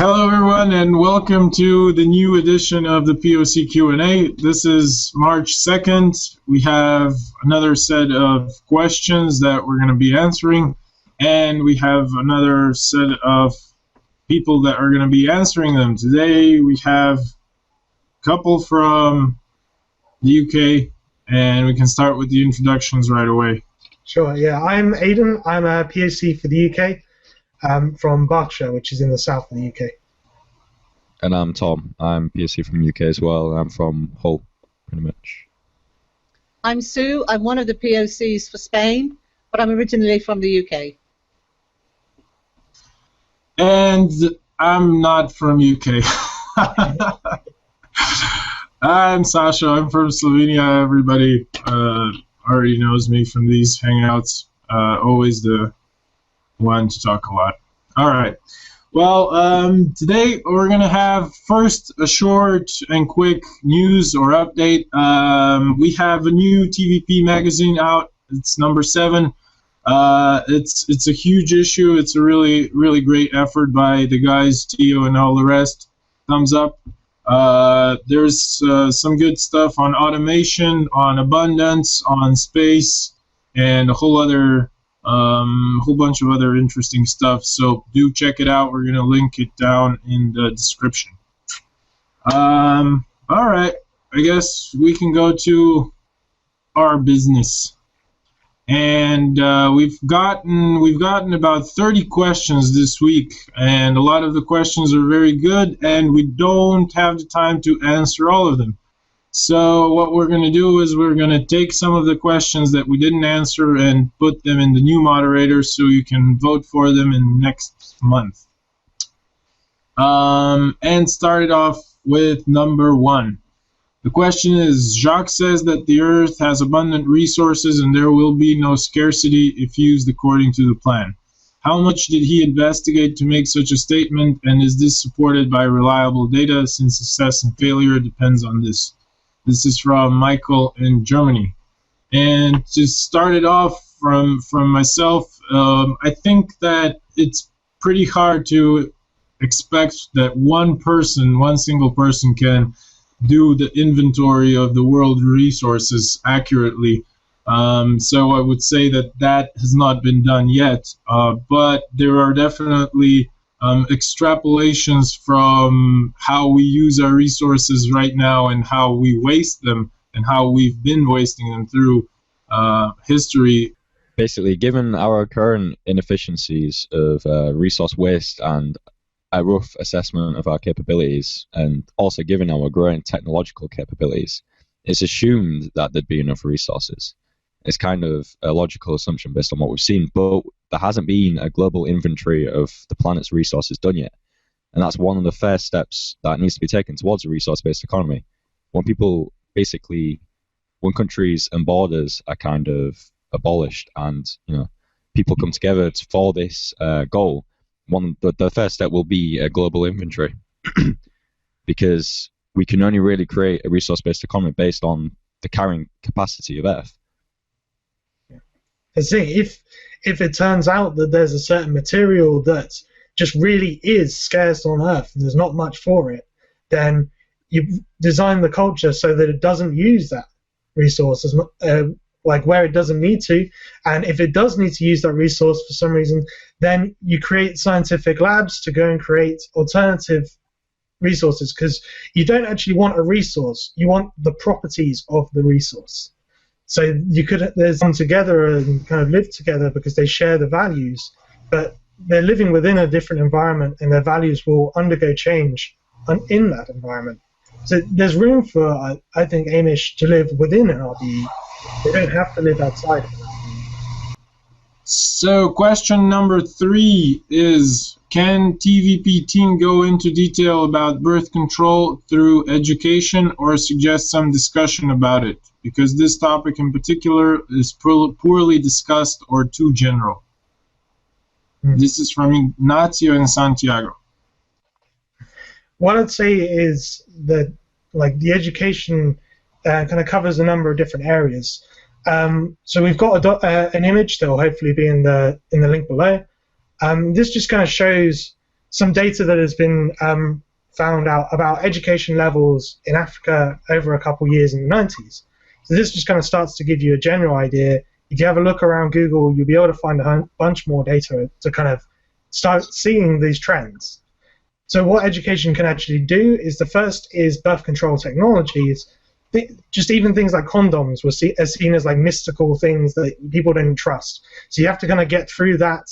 Hello, everyone, and welcome to the new edition of the POC Q&A. This is March 2nd. We have another set of questions that we're going to be answering, and we have another set of people that are going to be answering them. Today, we have a couple from the UK, and we can start with the introductions right away. Sure, yeah. I'm Aidan. I'm a POC for the UK. From Berkshire, which is in the south of the UK. And I'm Tom. I'm POC from the UK as well. I'm from Hull, pretty much. I'm Sue. I'm one of the POCs for Spain, but I'm originally from the UK. And I'm not from UK. I'm Sasha. I'm from Slovenia. Everybody already knows me from these hangouts. Always the one to talk a lot. All right. Well, today we're going to have first a short and quick news or update. We have a new TVP magazine out. It's number 7. It's a huge issue. It's a really great effort by the guys, Tio and all the rest. Thumbs up. There's some good stuff on automation, on abundance, on space, and a whole bunch of other interesting stuff, so do check it out. We're going to link it down in the description. Alright, I guess we can go to our business. And we've gotten about 30 questions this week, and a lot of the questions are very good, and we don't have the time to answer all of them. So what we're going to do is we're going to take some of the questions that we didn't answer and put them in the new moderator so you can vote for them in next month. And start it off with number 1. The question is, Jacque says that the Earth has abundant resources and there will be no scarcity if used according to the plan. How much did he investigate to make such a statement, and is this supported by reliable data, since success and failure depends on this? This is from Michael in Germany. And to start it off from myself, I think that it's pretty hard to expect that one single person can do the inventory of the world resources accurately. So I would say that has not been done yet, but there are definitely extrapolations from how we use our resources right now and how we waste them and how we've been wasting them through history. Basically, given our current inefficiencies of resource waste and a rough assessment of our capabilities, and also given our growing technological capabilities, it's assumed that there'd be enough resources. It's kind of a logical assumption based on what we've seen, but there hasn't been a global inventory of the planet's resources done yet. And that's one of the first steps that needs to be taken towards a resource-based economy. When countries and borders are kind of abolished and people come together for this goal, the first step will be a global inventory. Because we can only really create a resource-based economy based on the carrying capacity of Earth. I think if it turns out that there's a certain material that just really is scarce on Earth and there's not much for it, then you design the culture so that it doesn't use that resource like where it doesn't need to, and if it does need to use that resource for some reason, then you create scientific labs to go and create alternative resources, because you don't actually want a resource, you want the properties of the resource. So there's come together and kind of live together because they share the values, but they're living within a different environment and their values will undergo change in that environment. So there's room for, I think, Amish to live within an RBE. They don't have to live outside of it. So question number 3 is, can TVP team go into detail about birth control through education or suggest some discussion about it? Because this topic in particular is poorly discussed or too general. This is from Ignacio in Santiago. What I'd say is that the education kind of covers a number of different areas. So we've got an image that will hopefully be in the link below. This just kind of shows some data that has been found out about education levels in Africa over a couple years in the 90s. So this just kind of starts to give you a general idea. If you have a look around Google, you'll be able to find a bunch more data to kind of start seeing these trends. So what education can actually do is, the first is birth control technologies. Just even things like condoms were seen as like mystical things that people didn't trust. So you have to kind of get through that.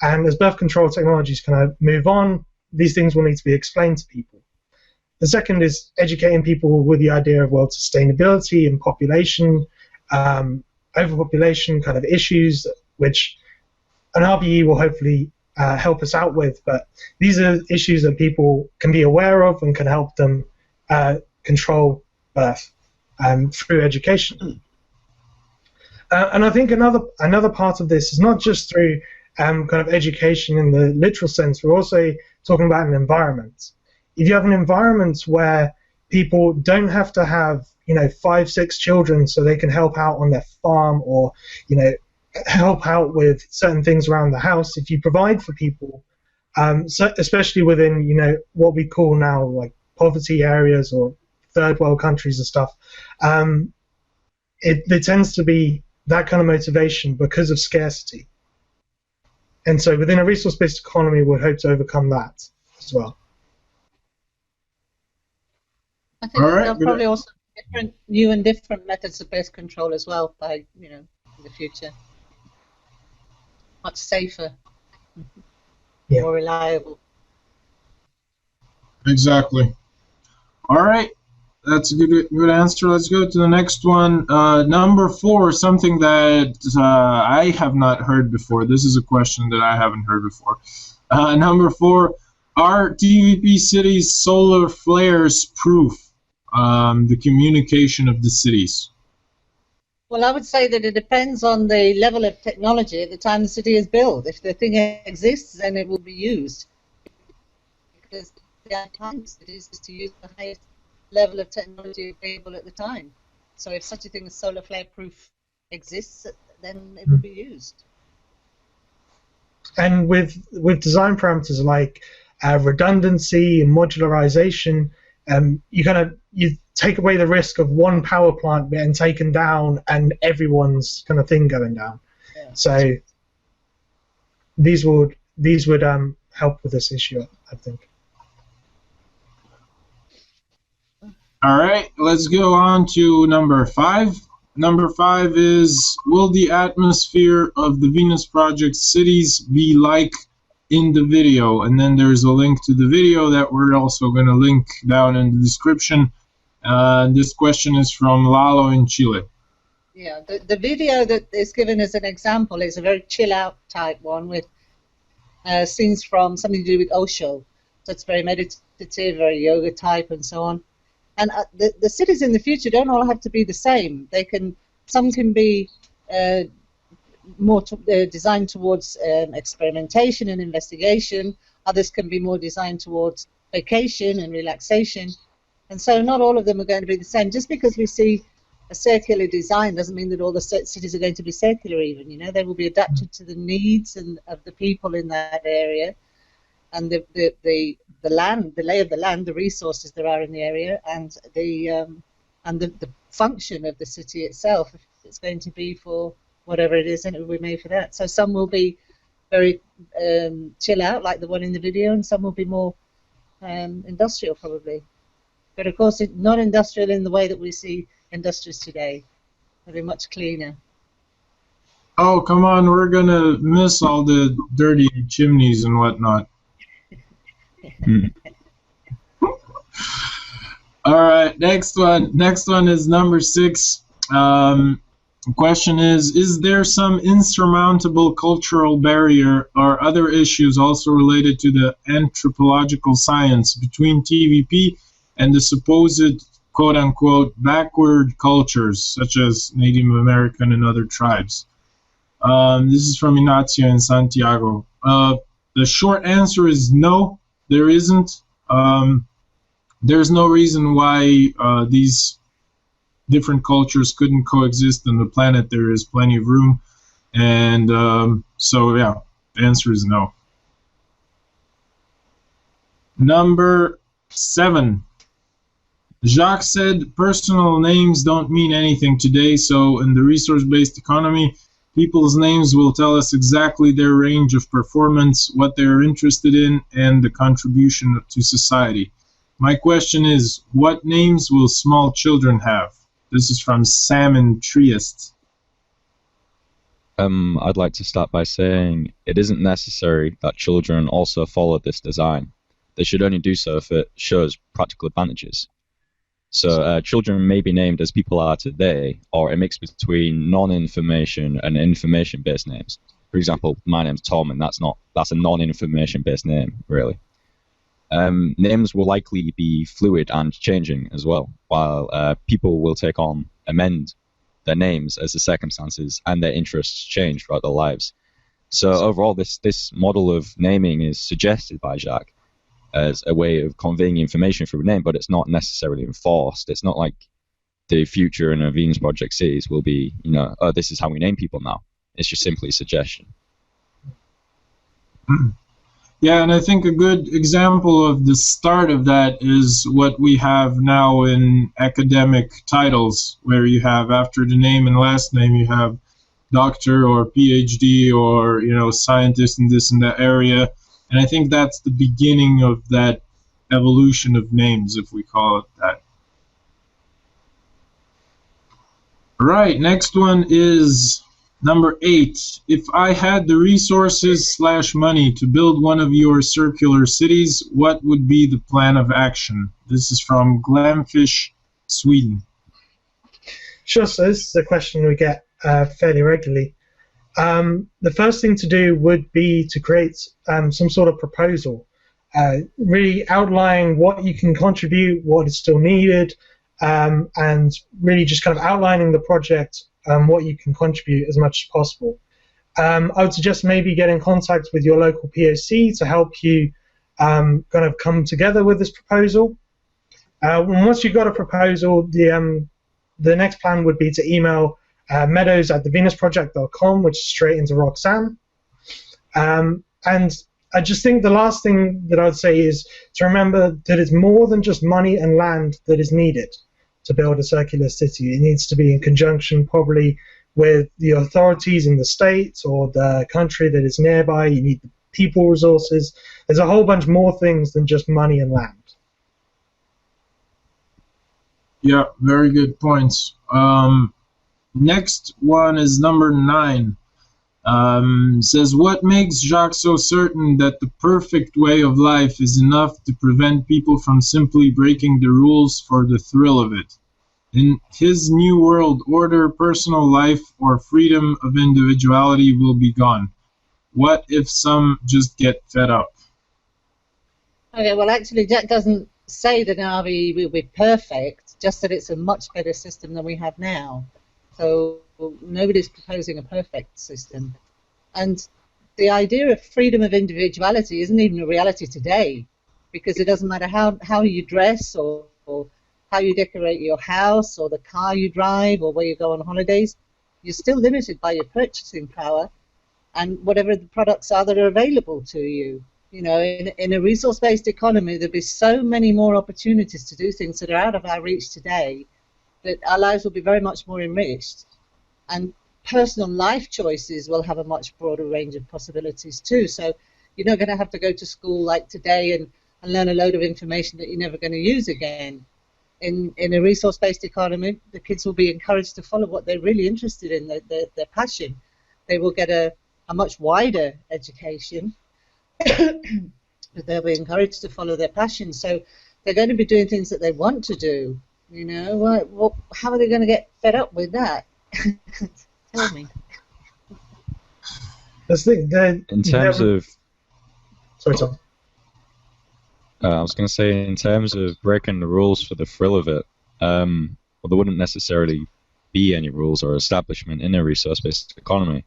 And as birth control technologies kind of move on, these things will need to be explained to people. The second is educating people with the idea of world sustainability and population, overpopulation kind of issues, which an RBE will hopefully help us out with. But these are issues that people can be aware of and can help them control birth through education. And I think another part of this is not just through kind of education in the literal sense. We're also talking about an environment. If you have an environment where people don't have to have 5-6 children so they can help out on their farm, or help out with certain things around the house, if you provide for people, so especially within what we call now like poverty areas or third world countries and stuff, it tends to be that kind of motivation because of scarcity. And so within a resource-based economy, we'd hope to overcome that as well. I think there'll probably also be new and different methods of pest control as well by, in the future. Much safer, more reliable. Exactly. All right. That's a good answer. Let's go to the next one. Number 4, something that I have not heard before. This is a question that I haven't heard before. Number 4, are TVP cities solar flares proof? The communication of the cities. Well, I would say that it depends on the level of technology at the time the city is built. If the thing exists, then it will be used. Because the time cities is to use the highest level of technology available at the time. So if such a thing as solar flare proof exists, then it will be used. And with design parameters like redundancy and modularization, you take away the risk of one power plant being taken down and everyone's kind of thing going down. Yeah. So these would help with this issue, I think. All right, let's go on to number 5. Number 5 is, will the atmosphere of the Venus Project cities be like in the video? And then there's a link to the video that we're also going to link down in the description. This question is from Lalo in Chile. Yeah, the video that is given as an example is a very chill-out type one with scenes from something to do with Osho. So it's very meditative, very yoga type, and so on. And the cities in the future don't all have to be the same. Some can be more designed towards experimentation and investigation. Others can be more designed towards vacation and relaxation. And so not all of them are going to be the same. Just because we see a circular design doesn't mean that all the cities are going to be circular even. They will be adapted to the needs of the people in that area, and the land, the lay of the land, the resources there are in the area, and the function of the city itself. If it's going to be for whatever it is, and it will be made for that. So some will be very chill out, like the one in the video, and some will be more industrial probably. But of course, not industrial in the way that we see industries today. They'll be much cleaner. Oh, come on, we're going to miss all the dirty chimneys and whatnot. All right, next one is number 6. The question is there some insurmountable cultural barrier or other issues also related to the anthropological science between TVP and the supposed quote-unquote backward cultures such as Native American and other tribes? This is from Ignacio in Santiago. The short answer is no, there isn't. There's no reason why these different cultures couldn't coexist on the planet. There is plenty of room. And so, yeah, the answer is no. Number 7. Jacque said personal names don't mean anything today, so in the resource-based economy, people's names will tell us exactly their range of performance, what they're interested in, and the contribution to society. My question is, what names will small children have? This is from Sam in Triest. I'd like to start by saying it isn't necessary that children also follow this design. They should only do so if it shows practical advantages. So children may be named as people are today, or a mix between non-information and information-based names. For example, my name's Tom, and that's a non-information-based name, really. Names will likely be fluid and changing as well, while people will amend their names as the circumstances and their interests change throughout their lives. So overall, this model of naming is suggested by Jacque as a way of conveying information through a name, but it's not necessarily enforced. It's not like the future in a Venus Project cities will be, oh, this is how we name people now. It's just simply a suggestion. Yeah, and I think a good example of the start of that is what we have now in academic titles, where you have after the name and last name, you have doctor or PhD or, scientist in this and that area. And I think that's the beginning of that evolution of names, if we call it that. Right, next one is number 8. If I had the resources / money to build one of your circular cities, what would be the plan of action? This is from Glamfish, Sweden. Sure, so this is a question we get fairly regularly. The first thing to do would be to create some sort of proposal, really outlining what you can contribute, what is still needed, and really just kind of outlining the project, what you can contribute as much as possible. I would suggest maybe get in contact with your local POC to help you kind of come together with this proposal. Once you've got a proposal, the next plan would be to email meadows@thevenusproject.com, which is straight into Roxanne. And I just think the last thing that I would say is to remember that it's more than just money and land that is needed to build a circular city. It needs to be in conjunction probably with the authorities in the state or the country that is nearby. You need the people resources. There's a whole bunch more things than just money and land. Yeah, very good points. Next one is number 9. Says, what makes Jacque so certain that the perfect way of life is enough to prevent people from simply breaking the rules for the thrill of it? In his new world order, personal life or freedom of individuality will be gone. What if some just get fed up? Okay, well, actually, Jacque doesn't say that an RV will be perfect, just that it's a much better system than we have now. So nobody's proposing a perfect system. And the idea of freedom of individuality isn't even a reality today, because it doesn't matter how you dress or how you decorate your house or the car you drive or where you go on holidays. You're still limited by your purchasing power and whatever the products are that are available to you. In a resource-based economy, there'll be so many more opportunities to do things that are out of our reach today, that our lives will be very much more enriched. And personal life choices will have a much broader range of possibilities too. So you're not going to have to go to school like today and learn a load of information that you're never going to use again. In a resource-based economy, the kids will be encouraged to follow what they're really interested in, their passion. They will get a much wider education, but they'll be encouraged to follow their passion. So they're going to be doing things that they want to do. How are they going to get fed up with that? Tell me. In terms of... Sorry, Tom. I was going to say, in terms of breaking the rules for the thrill of it, well, there wouldn't necessarily be any rules or establishment in a resource-based economy.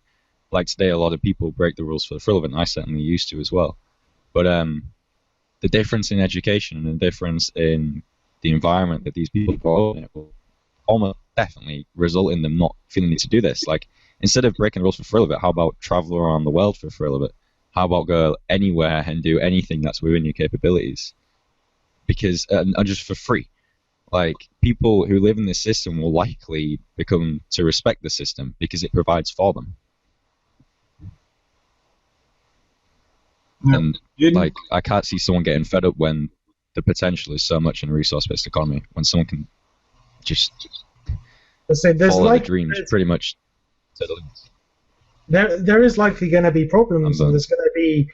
Like today, a lot of people break the rules for the thrill of it, and I certainly used to as well. But the difference in education and the difference in the environment that these people grow up in will almost definitely result in them not feeling need to do this. Like, instead of breaking the rules for the thrill of it, how about travel around the world for the thrill of it? How about go anywhere and do anything that's within your capabilities? because and just for free. Like, people who live in this system will likely become to respect the system because it provides for them. Yeah. And like, I can't see someone getting fed up when the potential is so much in a resource-based economy, when someone can just follow the dreams pretty much to the limits. There is likely going to be problems, and there's going to be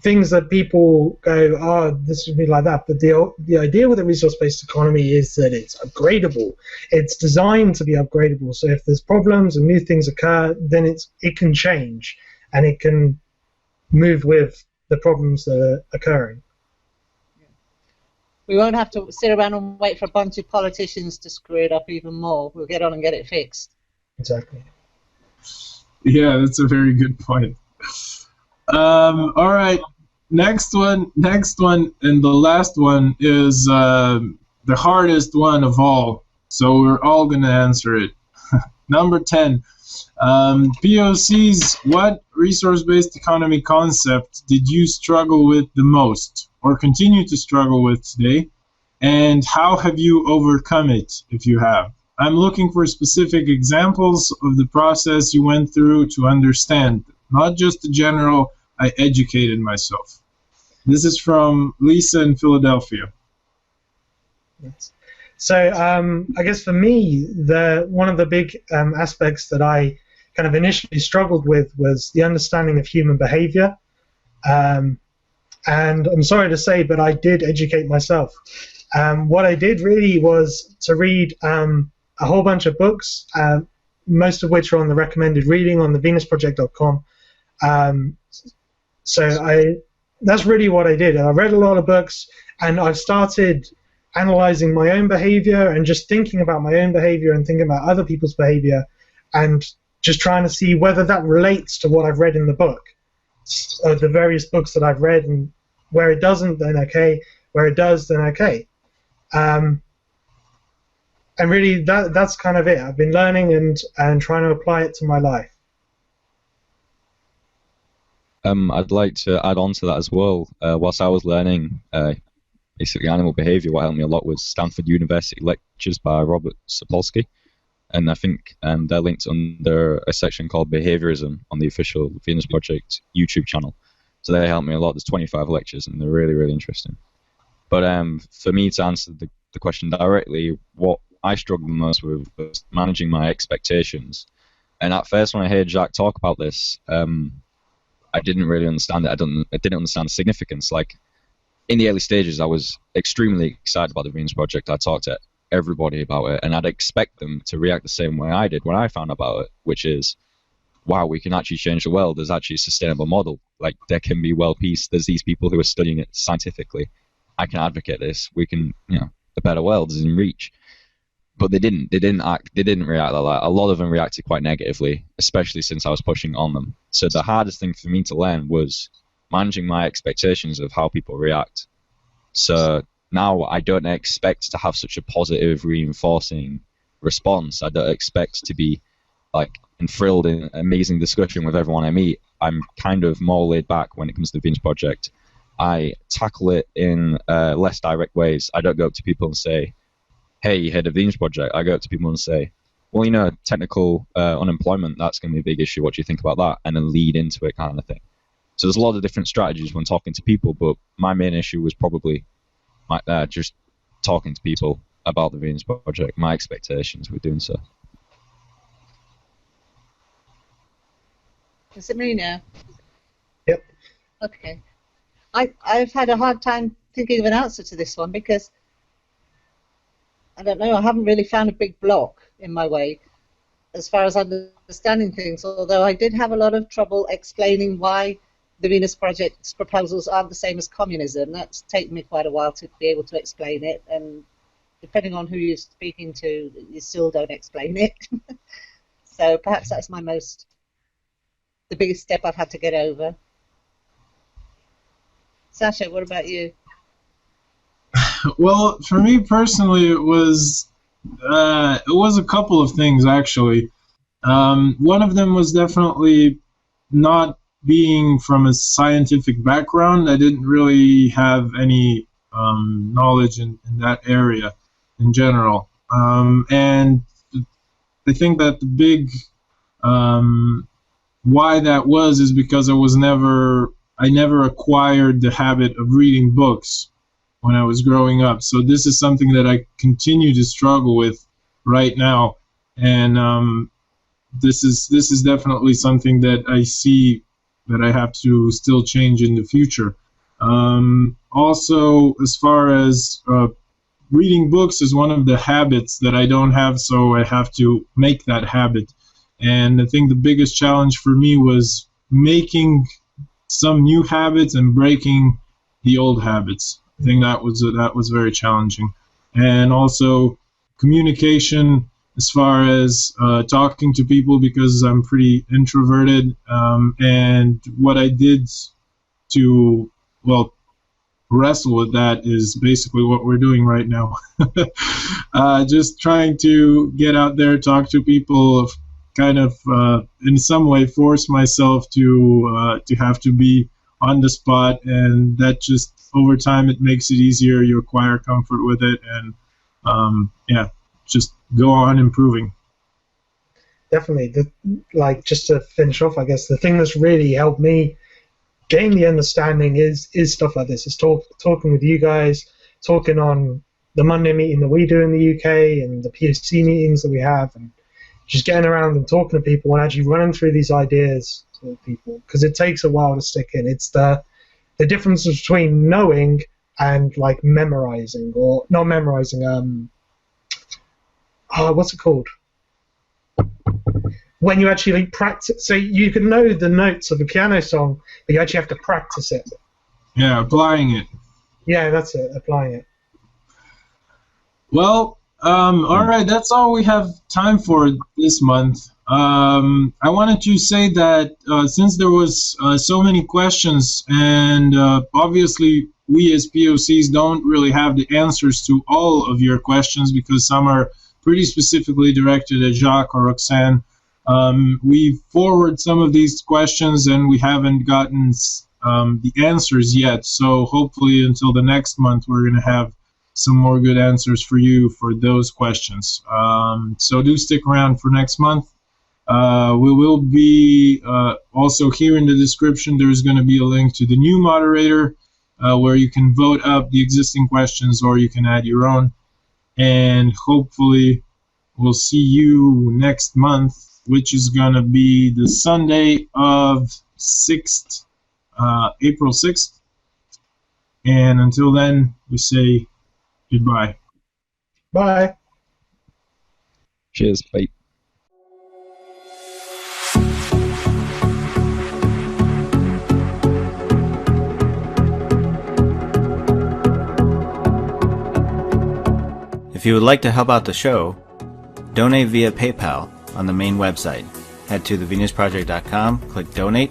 things that people go, oh, this should be like that. But the idea with a resource-based economy is that it's upgradable. It's designed to be upgradable. So if there's problems and new things occur, then it can change, and it can move with the problems that are occurring. We won't have to sit around and wait for a bunch of politicians to screw it up even more. We'll get on and get it fixed. Exactly. Yeah, that's a very good point. All right, next one, and the last one is the hardest one of all. So we're all going to answer it. Number 10. POCs, what resource-based economy concept did you struggle with the most, or continue to struggle with today, and how have you overcome it, if you have? I'm looking for specific examples of the process you went through to understand, not just the general, I educated myself. This is from Lisa in Philadelphia. Yes. So I guess for me, one of the big aspects that I kind of initially struggled with was the understanding of human behavior. And I'm sorry to say, but I did educate myself. What I did really was to read a whole bunch of books, most of which are on the recommended reading on the venusproject.com. That's really what I did. I read a lot of books, and I've started analyzing my own behavior and just thinking about my own behavior and thinking about other people's behavior and just trying to see whether that relates to what I've read in the book, or the various books that I've read, and where it doesn't, then okay. Where it does, then okay. And really, that's kind of it. I've been learning and trying to apply it to my life. I'd like to add on to that as well. Whilst I was learning basically animal behavior, what helped me a lot was Stanford University lectures by Robert Sapolsky. And I think they're linked under a section called Behaviorism on the official Venus Project YouTube channel. So they helped me a lot. There's 25 lectures, and they're really, really interesting. But for me to answer the question directly, what I struggled the most with was managing my expectations. And at first, when I heard Jacque talk about this, I didn't really understand it. I didn't understand the significance. Like, in the early stages, I was extremely excited about the Venus Project. I talked to everybody about it, and I'd expect them to react the same way I did when I found out about it, which is, wow, we can actually change the world. There's actually a sustainable model. Like, there can be world peace. There's these people who are studying it scientifically. I can advocate this. We can, a better world is in reach. But they didn't react like that. A lot of them reacted quite negatively, especially since I was pushing on them. So the hardest thing for me to learn was managing my expectations of how people react. So now I don't expect to have such a positive, reinforcing response. I don't expect to be like enthralled in amazing discussion with everyone I meet. I'm kind of more laid back when it comes to the Venus Project. I tackle it in less direct ways. I don't go up to people and say, hey, you heard of the Venus Project? I go up to people and say, well, technical unemployment, that's going to be a big issue. What do you think about that? And then lead into it, kind of thing. So there's a lot of different strategies when talking to people, but my main issue was probably just talking to people about the Venus Project, my expectations with doing so. Is it me now? Yep. Okay. I've had a hard time thinking of an answer to this one because I don't know, I haven't really found a big block in my way as far as understanding things, although I did have a lot of trouble explaining why the Venus Project's proposals aren't the same as communism. That's taken me quite a while to be able to explain it, and depending on who you're speaking to, you still don't explain it. So perhaps that's the biggest step I've had to get over. Sasha, what about you? Well, for me personally, it was a couple of things actually. One of them was definitely not being from a scientific background. I didn't really have any knowledge in that area in general. And I think that the big why that was is because I never acquired the habit of reading books when I was growing up. So this is something that I continue to struggle with right now, and this is definitely something that I see that I have to still change in the future. Also, as far as reading books is one of the habits that I don't have, so I have to make that habit. And I think the biggest challenge for me was making some new habits and breaking the old habits. I think that was very challenging. And also communication, as far as talking to people, because I'm pretty introverted. And what I did to, wrestle with that is basically what we're doing right now. Just trying to get out there, talk to people, kind of in some way force myself to have to be on the spot, and that just over time it makes it easier. You acquire comfort with it, and just go on improving. Definitely. Just to finish off, I guess the thing that's really helped me gain the understanding is stuff like this. It's talking with you guys, talking on the Monday meeting that we do in the UK and the POC meetings that we have, and just getting around and talking to people and actually running through these ideas to people, because it takes a while to stick in. It's the difference between knowing and memorizing, or not memorizing. What's it called? When you actually practice, so you can know the notes of a piano song, but you actually have to practice it. Yeah, applying it. Yeah, that's it, applying it. Well, all right, that's all we have time for this month. I wanted to say that since there was so many questions, and obviously we as POCs don't really have the answers to all of your questions, because some are pretty specifically directed at Jacque or Roxanne. We forward some of these questions and we haven't gotten the answers yet, so hopefully until the next month we're going to have some more good answers for you for those questions. So do stick around for next month. We will be also here in the description, there's going to be a link to the new moderator where you can vote up the existing questions or you can add your own. And hopefully we'll see you next month, which is going to be the Sunday of April 6th. And until then, we say goodbye. Bye. Cheers. Bye. If you would like to help out the show, donate via PayPal on the main website. Head to thevenusproject.com, click Donate,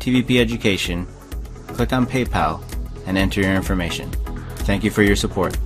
TVP Education, click on PayPal, and enter your information. Thank you for your support.